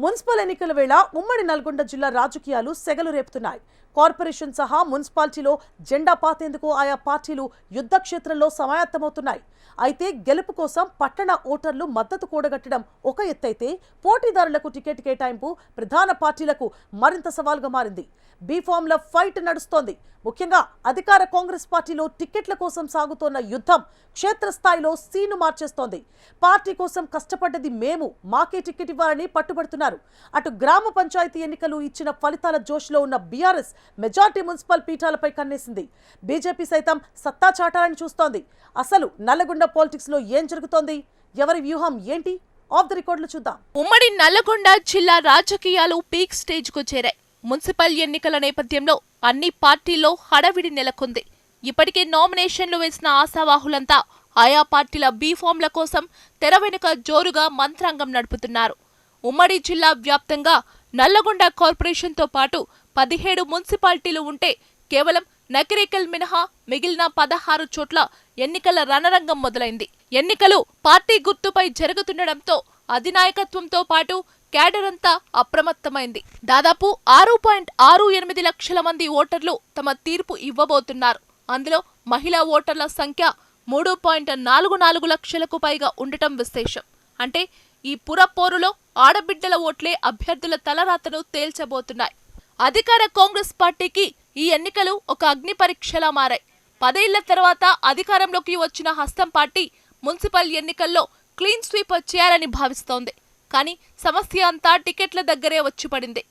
Municipal ఎన్నికల వేళ ఉమ్మడి నల్గొండ జిల్లా రాజకీయాలు సెగలు రేపుతున్నాయి. కార్పొరేషన్ సహా మున్సిపాలిటీలో జెండా పాతేందుకు ఆయా పార్టీలు యుద్ధక్షేత్రంలో సమాయత్తమవుతున్నాయి. అయితే గెలుపు కోసం పట్టణ ఓటర్లు మద్దతు కూడగట్టడం ఒక ఎత్తైతే పోటీదారులకు టికెట్ కేటాయింపు ప్రధాన పార్టీలకు మరింత సవాల్గా మారింది. బీఫామ్ల ఫైట్ నడుస్తోంది. ముఖ్యంగా అధికార కాంగ్రెస్ పార్టీలో టికెట్ల కోసం సాగుతోన్న యుద్ధం క్షేత్రస్థాయిలో సీను మార్చేస్తోంది. పార్టీ కోసం కష్టపడ్డది మేము, మాకే టికెట్ ఇవ్వాలని పట్టుబడుతున్నారు. అటు గ్రామ పంచాయతీ ఎన్నికలు ఇచ్చిన ఫలితాల జోష్లో ఉన్న బీఆర్ఎస్ మెజార్టీ మున్సిపల్ పీఠాలపై కన్నేసింది. బీజేపీ సైతం సత్తా చాటాలని చూస్తోంది. అసలు నల్లగొండ పాలిటిక్స్ లో ఏం జరుగుతోంది, ఎవరి వ్యూహం ఏంటి, ఆఫ్ ది రికార్డులు చూద్దాం. ఉమ్మడి నల్లగొండ జిల్లా రాజకీయాలు పీక్ స్టేజ్ కు చేరాయి. మున్సిపల్ ఎన్నికల నేపథ్యంలో అన్ని పార్టీల్లో హడావిడి నెలకొంది. ఇప్పటికే నామినేషన్లు వేసిన ఆశావాహులంతా ఆయా పార్టీల బీఫామ్ల కోసం తెర వెనుక జోరుగా మంత్రాంగం నడుపుతున్నారు. ఉమ్మడి జిల్లా వ్యాప్తంగా నల్లగొండ కార్పొరేషన్తో పాటు 17 మున్సిపాలిటీలు ఉంటే కేవలం నకిరేకల్ మినహా మిగిలిన 16 చోట్ల ఎన్నికల రణరంగం మొదలైంది. ఎన్నికలు పార్టీ గుర్తుపై జరుగుతుండటంతో అధినాయకత్వంతో పాటు క్యాడర్ అంతా అప్రమత్తమైంది. దాదాపు 6.68 లక్షల మంది ఓటర్లు తమ తీర్పు ఇవ్వబోతున్నారు. అందులో మహిళా ఓటర్ల సంఖ్య 3.44 లక్షలకు పైగా ఉండటం విశేషం. అంటే ఈ పురపోరులో ఆడబిడ్డల ఓట్లే అభ్యర్థుల తలరాతను తేల్చబోతున్నాయి. అధికార కాంగ్రెస్ పార్టీకి ఈ ఎన్నికలు ఒక అగ్ని పరీక్షలా మారాయి. 10 ఏళ్ల తర్వాత అధికారంలోకి వచ్చిన హస్తం పార్టీ మున్సిపల్ ఎన్నికల్లో క్లీన్ స్వీప్ చేయాలని భావిస్తోంది. కానీ సమస్య అంతా టికెట్ల దగ్గరే వచ్చిపడింది.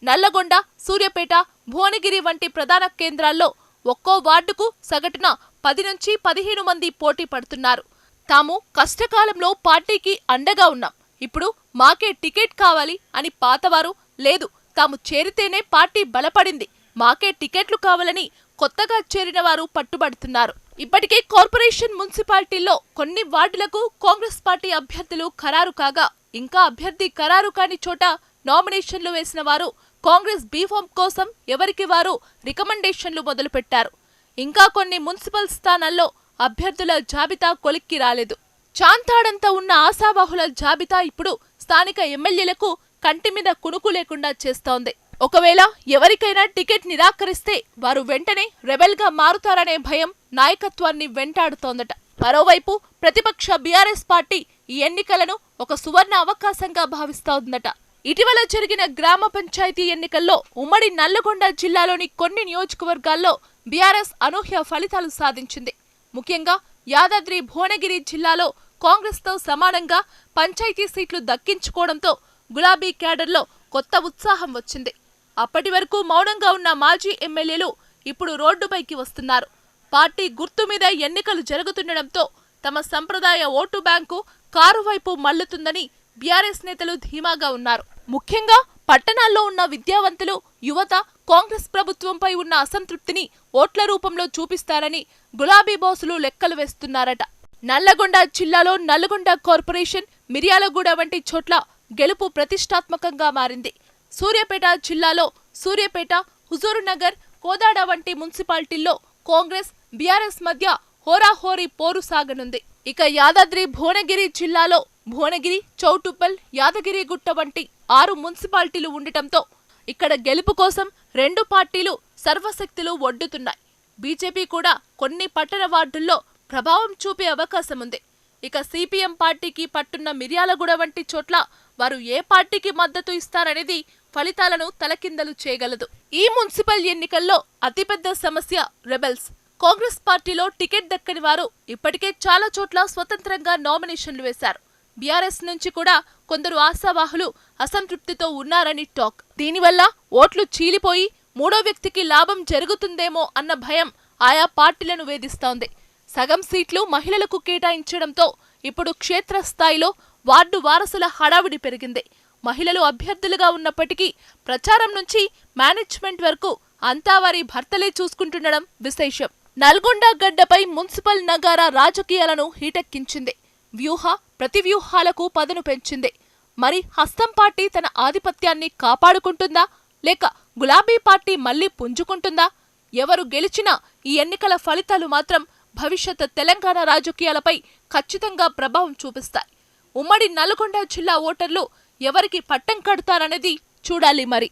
నల్లగొండ, సూర్యాపేట, భువనగిరి వంటి ప్రధాన కేంద్రాల్లో ఒక్కో వార్డుకు సగటున 10 నుంచి 15 మంది పోటీ పడుతున్నారు. తాము కష్టకాలంలో పార్టీకి అండగా ఉన్నాం, ఇప్పుడు మాకే టికెట్ కావాలి అని పాతవారు, లేదు తాము చేరితేనే పార్టీ బలపడింది, మాకే టికెట్లు కావాలని కొత్తగా చేరిన వారు పట్టుబడుతున్నారు. ఇప్పటికే కార్పొరేషన్ మున్సిపాలిటీల్లో కొన్ని వార్డులకు కాంగ్రెస్ పార్టీ అభ్యర్థులు ఖరారు కాగా, ఇంకా అభ్యర్థి ఖరారు కాని చోట నామినేషన్లు వేసిన వారు కాంగ్రెస్ బీఫామ్ కోసం ఎవరికి వారు రికమెండేషన్లు మొదలుపెట్టారు. ఇంకా కొన్ని మున్సిపల్ స్థానాల్లో అభ్యర్థుల జాబితా కొలిక్కి రాలేదు. చాంతాడంతా ఉన్న ఆశావాహుల జాబితా ఇప్పుడు స్థానిక ఎమ్మెల్యేలకు కంటి మీద కునుకు లేకుండా చేస్తోంది. ఒకవేళ ఎవరికైనా టికెట్ నిరాకరిస్తే వారు వెంటనే రెబెల్గా మారుతారనే భయం నాయకత్వాన్ని వెంటాడుతోందట. మరోవైపు ప్రతిపక్ష బీఆర్ఎస్ పార్టీ ఈ ఎన్నికలను ఒక సువర్ణ అవకాశంగా భావిస్తోందట. ఇటీవల జరిగిన గ్రామ పంచాయతీ ఎన్నికల్లో ఉమ్మడి నల్లగొండ జిల్లాలోని కొన్ని నియోజకవర్గాల్లో బీఆర్ఎస్ అనూహ్య ఫలితాలు సాధించింది. ముఖ్యంగా యాదాద్రి భువనగిరి జిల్లాలో కాంగ్రెస్తో సమానంగా పంచాయతీ సీట్లు దక్కించుకోవడంతో గులాబీ క్యాడర్లో కొత్త ఉత్సాహం వచ్చింది. అప్పటి వరకు మౌనంగా ఉన్న మాజీ ఎమ్మెల్యేలు ఇప్పుడు రోడ్డుపైకి వస్తున్నారు. పార్టీ గుర్తు మీద ఎన్నికలు జరుగుతుండటంతో తమ సంప్రదాయ ఓటు బ్యాంకు కారు వైపు మళ్లుతుందని బీఆర్ఎస్ నేతలు ధీమాగా ఉన్నారు. ముఖ్యంగా పట్టణాల్లో ఉన్న విద్యావంతులు, యువత కాంగ్రెస్ ప్రభుత్వంపై ఉన్న అసంతృప్తిని ఓట్ల రూపంలో చూపిస్తారని గులాబీ బాసులు లెక్కలు వేస్తున్నారట. నల్లగొండ జిల్లాలో నల్లగొండ కార్పొరేషన్, మిర్యాలగూడ వంటి చోట్ల గెలుపు ప్రతిష్టాత్మకంగా మారింది. సూర్యాపేట జిల్లాలో సూర్యాపేట, హుజూరునగర్, కోదాడ వంటి మున్సిపాలిటీల్లో కాంగ్రెస్, బీఆర్ఎస్ మధ్య హోరాహోరీ పోరు సాగనుంది. ఇక యాదాద్రి భువనగిరి జిల్లాలో భువనగిరి, చౌటుప్పల్, యాదగిరిగుట్ట వంటి 6 మున్సిపాలిటీలు ఉండటంతో ఇక్కడ గెలుపు కోసం రెండు పార్టీలు సర్వశక్తులు ఒడ్డుతున్నాయి. బీజేపీ కూడా కొన్ని పట్టణ వార్డుల్లో ప్రభావం చూపే అవకాశం ఉంది. ఇక సిపిఎం పార్టీకి పట్టున్న మిర్యాలగూడ వంటి చోట్ల వారు ఏ పార్టీకి మద్దతు ఇస్తారనేది ఫలితాలను తలకిందలు చేయగలదు. ఈ మున్సిపల్ ఎన్నికల్లో అతిపెద్ద సమస్య రెబెల్స్. కాంగ్రెస్ పార్టీలో టికెట్ దక్కని వారు ఇప్పటికే చాలా చోట్ల స్వతంత్రంగా నామినేషన్లు వేశారు. బీఆర్ఎస్ నుంచి కూడా కొందరు ఆశావాహులు అసంతృప్తితో ఉన్నారని టాక్. దీనివల్ల ఓట్లు చీలిపోయి మూడో వ్యక్తికి లాభం జరుగుతుందేమో అన్న భయం ఆయా పార్టీలను వేధిస్తోంది. సగం సీట్లు మహిళలకు కేటాయించడంతో ఇప్పుడు క్షేత్రస్థాయిలో వార్డు వారసుల హడావిడి పెరిగింది. మహిళలు అభ్యర్థులుగా ఉన్నప్పటికీ ప్రచారం నుంచి మేనేజ్మెంట్ వరకు అంతా వారి భర్తలే చూసుకుంటుండడం విశేషం. నల్గొండ గడ్డపై మున్సిపల్ నగారా రాజకీయాలను హీటెక్కించింది. వ్యూహ ప్రతివ్యూహాలకు పదును పెంచింది. మరి హస్తం పార్టీ తన ఆధిపత్యాన్ని కాపాడుకుంటుందా, లేక గులాబీ పార్టీ మళ్లీ పుంజుకుంటుందా? ఎవరు గెలిచినా ఈ ఎన్నికల ఫలితాలు మాత్రం భవిష్యత్ తెలంగాణ రాజకీయాలపై ఖచ్చితంగా ప్రభావం చూపిస్తాయి. ఉమ్మడి నల్గొండ జిల్లా ఓటర్లు ఎవరికి పట్టం కడతారనేది చూడాలి మరి.